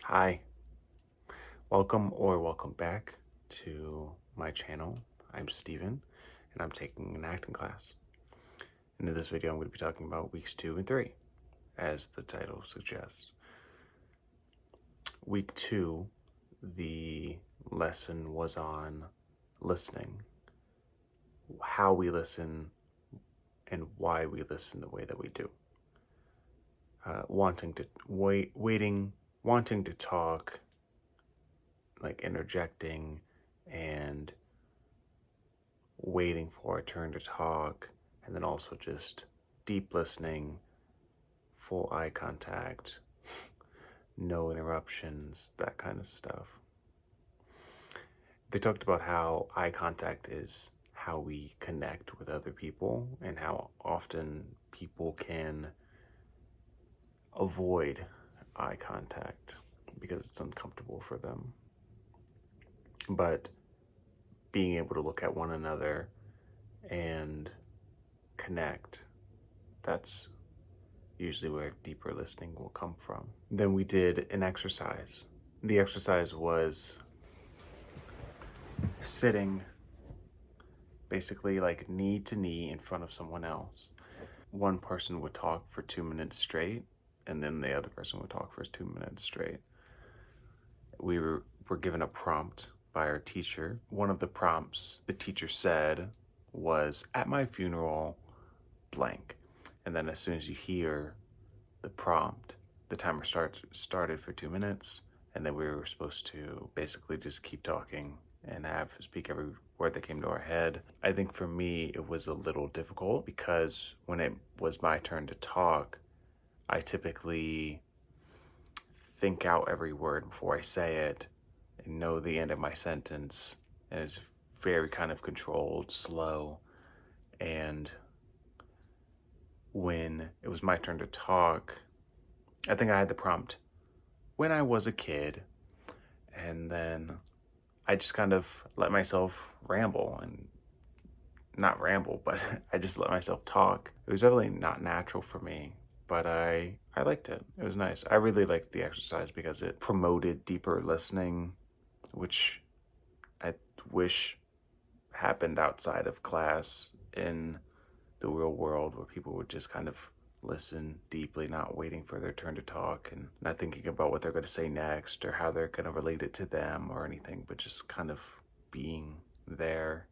Hi, welcome back to my channel. I'm Steven and I'm taking an acting class. And in this video, I'm going to be talking about weeks 2 and 3, as the title suggests. Week 2, the lesson was on listening, how we listen, and why we listen the way that we do. Wanting to talk, like interjecting and waiting for a turn to talk, and then also just deep listening, full eye contact, no interruptions, that kind of stuff. They talked about how eye contact is how we connect with other people and how often people can avoid eye contact because it's uncomfortable for them. But being able to look at one another and connect, that's usually where deeper listening will come from. Then we did an exercise. The exercise was sitting basically like knee to knee in front of someone else. One person would talk for 2 minutes straight, and then the other person would talk for 2 minutes straight. We were given a prompt by our teacher. One of the prompts the teacher said was, "At my funeral, blank." And then as soon as you hear the prompt, the timer started for 2 minutes, and then we were supposed to basically just keep talking and speak every word that came to our head. I think for me it was a little difficult because when it was my turn to talk, I typically think out every word before I say it and know the end of my sentence, and it's very kind of controlled, slow. And when it was my turn to talk, I think I had the prompt when I was a kid, and then I just kind of let myself ramble, and not ramble, but I just let myself talk. It was definitely not natural for me, but I liked it. It was nice. I really liked the exercise because it promoted deeper listening, which I wish happened outside of class in the real world, where people would just kind of listen deeply, not waiting for their turn to talk and not thinking about what they're going to say next or how they're going to relate it to them or anything, but just kind of being there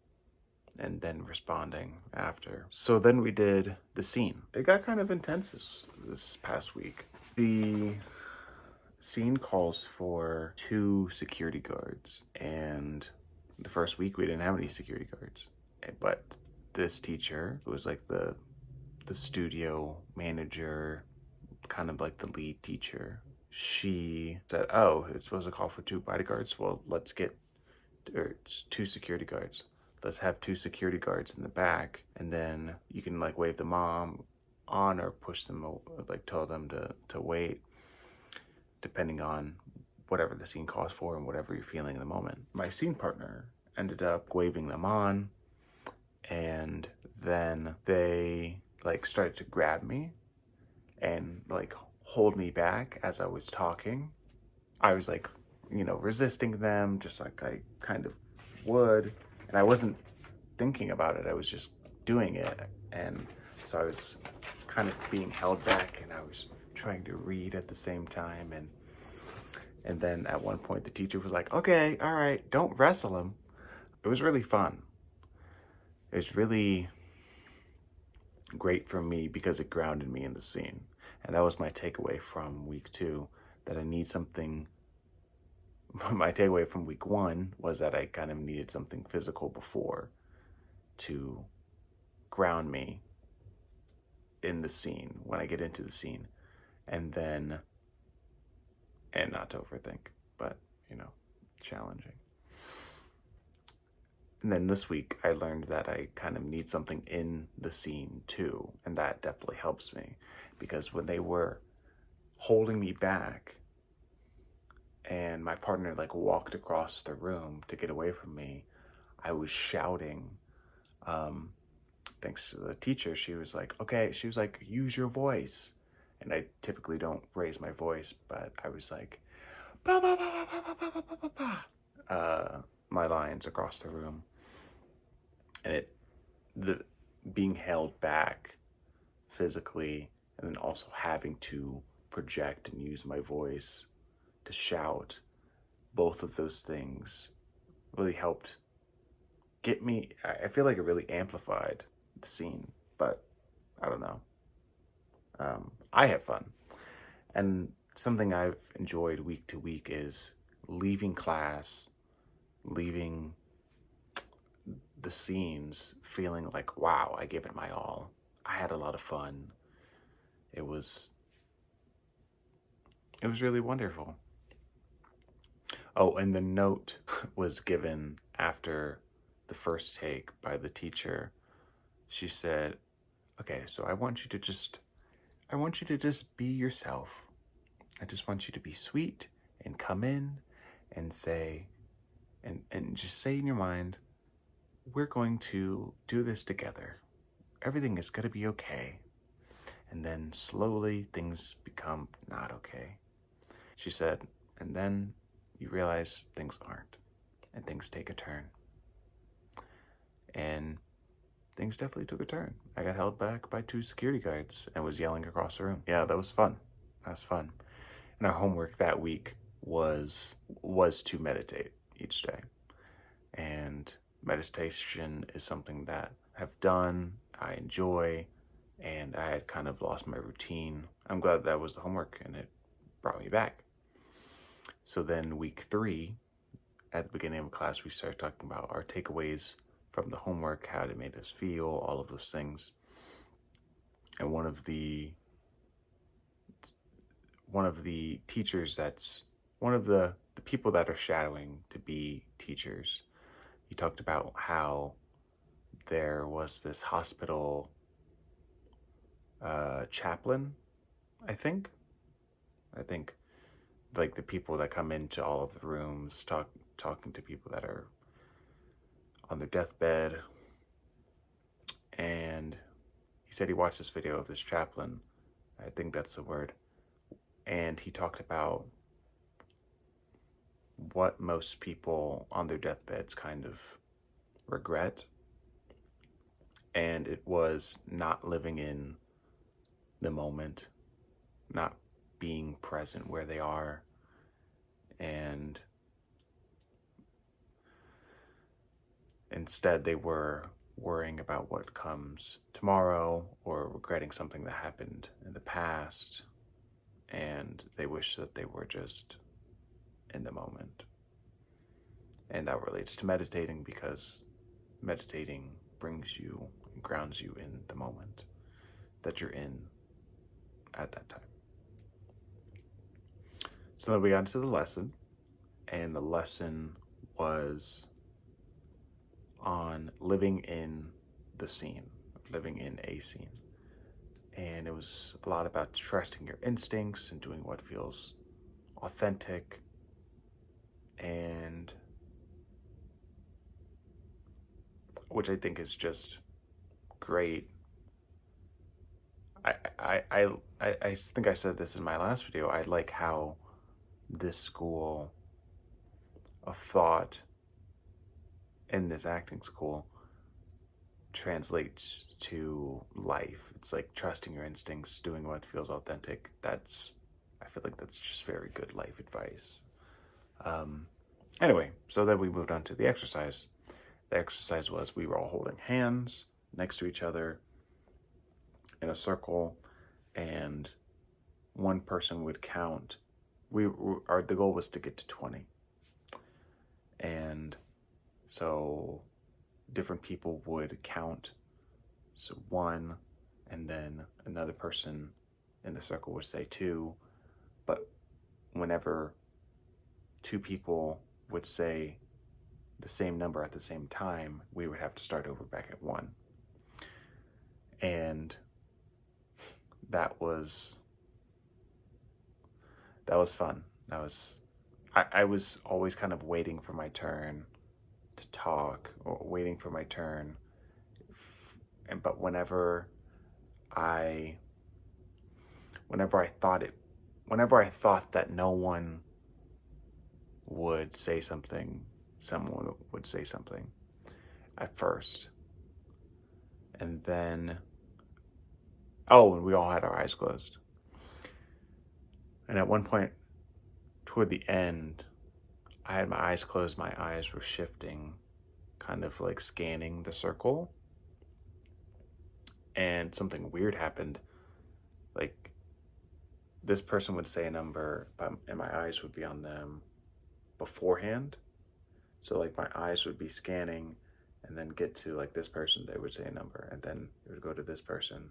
and then responding after. So then we did the scene. It got kind of intense this past week. The scene calls for 2 security guards, and the first week we didn't have any security guards, but this teacher, who was like the studio manager, kind of like the lead teacher, she said, "Oh, it's supposed to call for 2 bodyguards. Well, let's get, or it's 2 security guards. Let's have 2 security guards in the back, and then you can like wave them on or push them, like tell them to wait, depending on whatever the scene calls for and whatever you're feeling in the moment." My scene partner ended up waving them on, and then they like started to grab me and like hold me back as I was talking. I was like, resisting them just like I kind of would, and I wasn't thinking about it. I was just doing it, and so I was kind of being held back, and I was trying to read at the same time, and then at one point the teacher was like, "Okay, all right, don't wrestle him." It was really fun. It was really great for me because it grounded me in the scene. And that was my takeaway from week 2, that I need something. My takeaway from week 1 was that I kind of needed something physical before to ground me in the scene when I get into the scene, and not to overthink, but challenging. And then this week I learned that I kind of need something in the scene too, and that definitely helps me, because when they were holding me back and my partner like walked across the room to get away from me, I was shouting. Thanks to the teacher, she was like, "Okay," she was like, "Use your voice." And I typically don't raise my voice, but I was like, bah, bah, bah, bah, bah, bah, bah, bah, bah, my lines across the room, and the being held back physically, and then also having to project and use my voice to shout. Both of those things really helped get me. I feel like it really amplified the scene, but I don't know. I have fun. And something I've enjoyed week to week is leaving class, leaving the scenes feeling like, wow, I gave it my all. I had a lot of fun. It was it was really wonderful. Oh, and the note was given after the first take by the teacher. She said, "Okay, so I want you to just be yourself. I just want you to be sweet and come in and say and just say in your mind, we're going to do this together. Everything is going to be okay." And then slowly things become not okay. She said, and then you realize things aren't, and things take a turn. And things definitely took a turn. I got held back by two security guards and was yelling across the room. Yeah, that was fun. That was fun. And our homework that week was to meditate each day. And meditation is something that I've done, I enjoy, and I had kind of lost my routine. I'm glad that was the homework and it brought me back. So then week 3, at the beginning of class, we started talking about our takeaways from the homework, how it made us feel, all of those things. And one of the teachers that's one of the people that are shadowing to be teachers, he talked about how there was this hospital chaplain, I think. I think like the people that come into all of the rooms talking to people that are on their deathbed. And he said he watched this video of this chaplain, I think that's the word, and he talked about what most people on their deathbeds kind of regret, and it was not living in the moment, not being present where they are, and instead they were worrying about what comes tomorrow or regretting something that happened in the past, and they wish that they were just in the moment. And that relates to meditating because meditating brings you and grounds you in the moment that you're in at that time. So then we got into the lesson, and the lesson was on living in the scene, living in a scene. And it was a lot about trusting your instincts and doing what feels authentic, and which I think is just great. I think I said this in my last video. I like how this school of thought in this acting school translates to life. It's like trusting your instincts, doing what feels authentic. I feel like that's just very good life advice. Anyway, so then we moved on to the exercise. The exercise was we were all holding hands next to each other in a circle, and one person would count. The goal was to get to 20, and so different people would count. So 1, and then another person in the circle would say 2. But whenever 2 people would say the same number at the same time, we would have to start over back at 1. And that was fun. I was always kind of waiting for my turn to talk, or waiting for my turn. But whenever I thought that no one would say something, someone would say something at first. And then, oh, and we all had our eyes closed. And at one point, toward the end, I had my eyes closed, my eyes were shifting, kind of like scanning the circle. And something weird happened. Like, this person would say a number, and my eyes would be on them beforehand. So, like, my eyes would be scanning and then get to, like, this person, they would say a number. And then it would go to this person,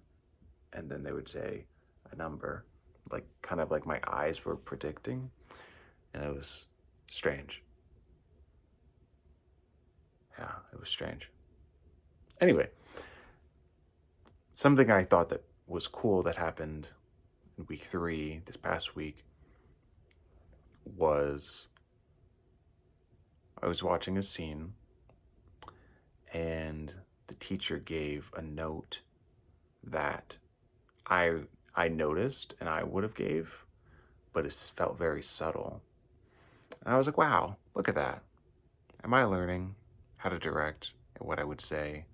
and then they would say a number. Like, kind of like my eyes were predicting. And it was strange. Yeah, it was strange. Anyway, something I thought that was cool that happened in week 3, this past week, was I was watching a scene and the teacher gave a note that I noticed and I would have gave, but it felt very subtle. And I was like, wow, look at that. Am I learning how to direct and what I would say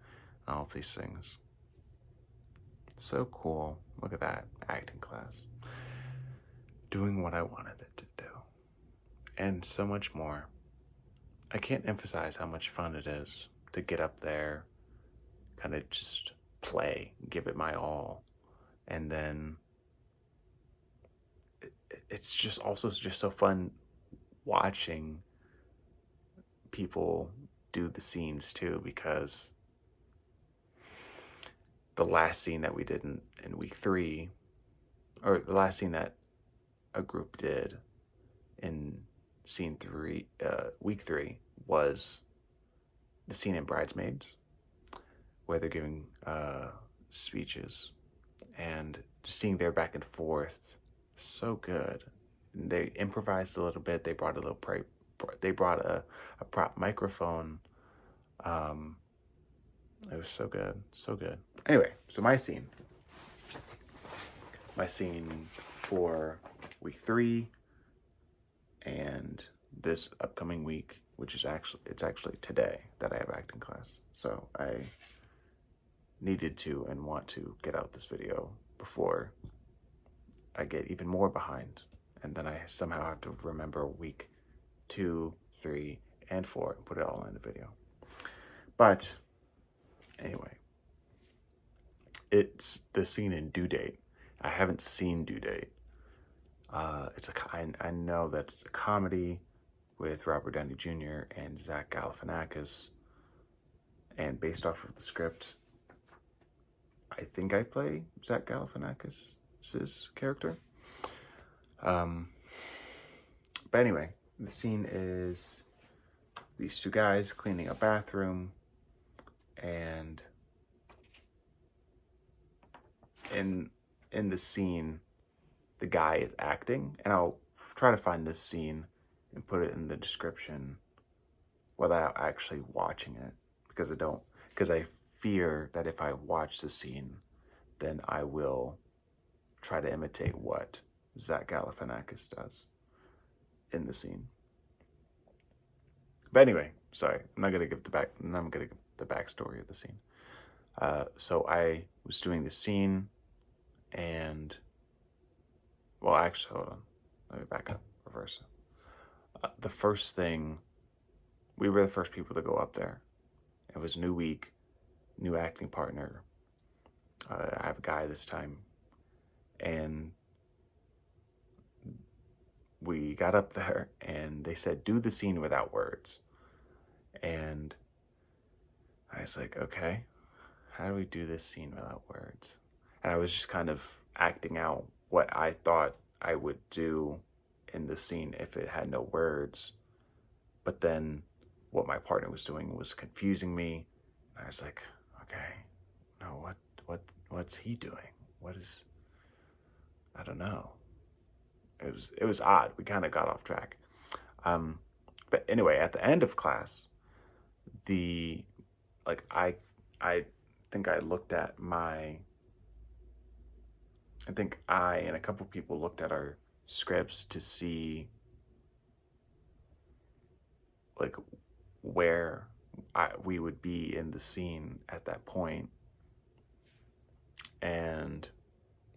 and all of these things? So cool. Look at that, acting class. Doing what I wanted it to do. And so much more. I can't emphasize how much fun it is to get up there, kind of just play, give it my all. And then it's just also just so fun watching people do the scenes too, because the last scene that we did in week 3, or the last scene that a group did in week 3, was the scene in Bridesmaids, where they're giving speeches, and just seeing their back and forth, so good. And they improvised a little bit. They brought a prop microphone. It was so good, so good. Anyway, so my scene for week 3 and this upcoming week, which is actually today that I have acting class. So I needed to and want to get out this video before I get even more behind. And then I somehow have to remember week 2, 3, and 4 and put it all in the video. But anyway, it's the scene in Due Date. I haven't seen Due Date. I know that's a comedy with Robert Downey Jr. and Zach Galifianakis, and based off of the script, I think I play Zach Galifianakis' character. But anyway, the scene is these 2 guys cleaning a bathroom, and in the scene, the guy is acting, and I'll try to find this scene and put it in the description without actually watching it, because I fear that if I watch the scene, then I will try to imitate what Zach Galifianakis does in the scene. But anyway, sorry, I'm not gonna give the backstory of the scene. So I was doing the scene, and well, actually, hold on. Let me back up, reverse. The first thing, we were the first people to go up there. It was new week, new acting partner. I have a guy this time, and we got up there, and they said, do the scene without words. And I was like, okay, how do we do this scene without words? And I was just kind of acting out what I thought I would do in the scene if it had no words. But then what my partner was doing was confusing me. I was like, okay, no, what's he doing? I don't know. It was odd. We kind of got off track. But anyway, at the end of class, I think I looked at I think I and a couple people looked at our scripts to see like where we would be in the scene at that point. And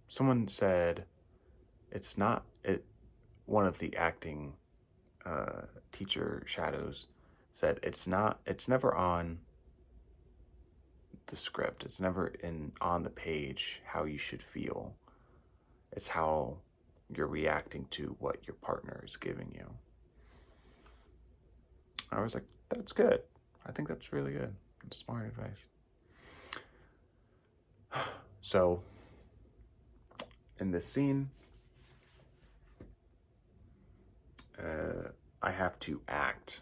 someone said it's not it. One of the acting teacher shadows said it's never on the script. It's never on the page how you should feel. It's how you're reacting to what your partner is giving you. I was like, that's good. I think that's really good. Smart advice. So, in this scene, I have to act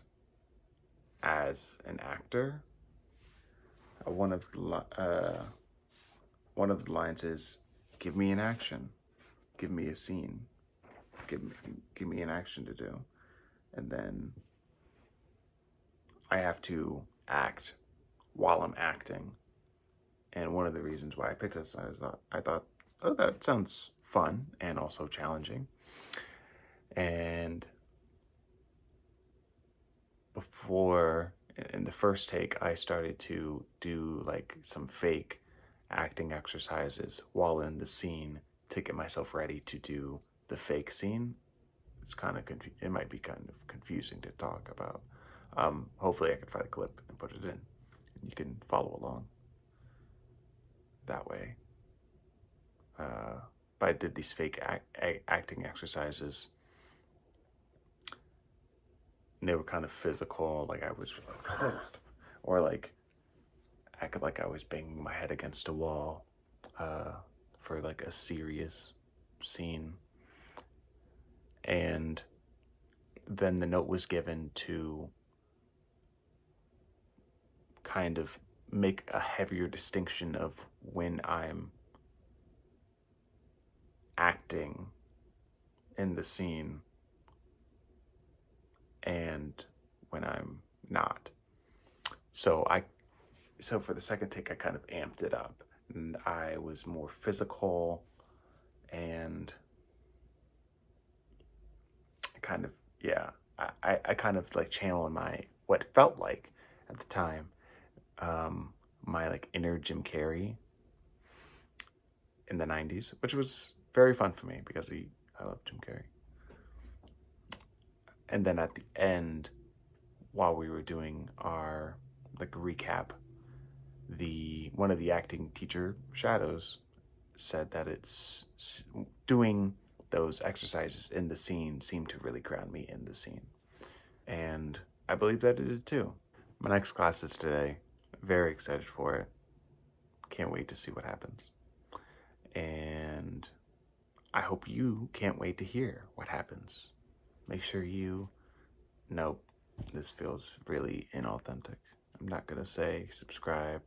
as an actor. One of the lines is, "Give me an action, give me a scene, give me an action to do," and then I have to act while I'm acting. And one of the reasons why I picked this, I thought, oh, that sounds fun and also challenging. And before, in the first take, I started to do like some fake acting exercises while in the scene to get myself ready to do the fake scene. It's kind of it might be kind of confusing to talk about. Hopefully I can find a clip and put it in, and you can follow along that way. But I did these fake acting exercises, and they were kind of physical, like I was like, or like acted like I was banging my head against a wall for like a serious scene. And then the note was given to kind of make a heavier distinction of when I'm acting in the scene and when I'm not. So for the second take, I kind of amped it up, and I was more physical and kind of, yeah, I kind of like channeled what felt like at the time, my like inner Jim Carrey in the 90s, which was very fun for me because I love Jim Carrey. And then at the end, while we were doing our like recap, one of the acting teacher shadows said that it's doing those exercises in the scene seemed to really ground me in the scene. And I believe that it did too. My next class is today. Very excited for it. Can't wait to see what happens. And I hope you can't wait to hear what happens. Make sure you know this feels really inauthentic. I'm not gonna say subscribe,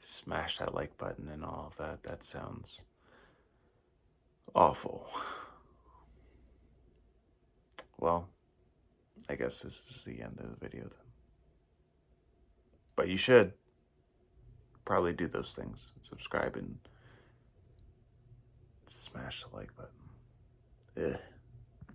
smash that like button and all of that. That sounds awful. Well, I guess this is the end of the video then. But you should probably do those things. Subscribe and smash the like button. Ugh.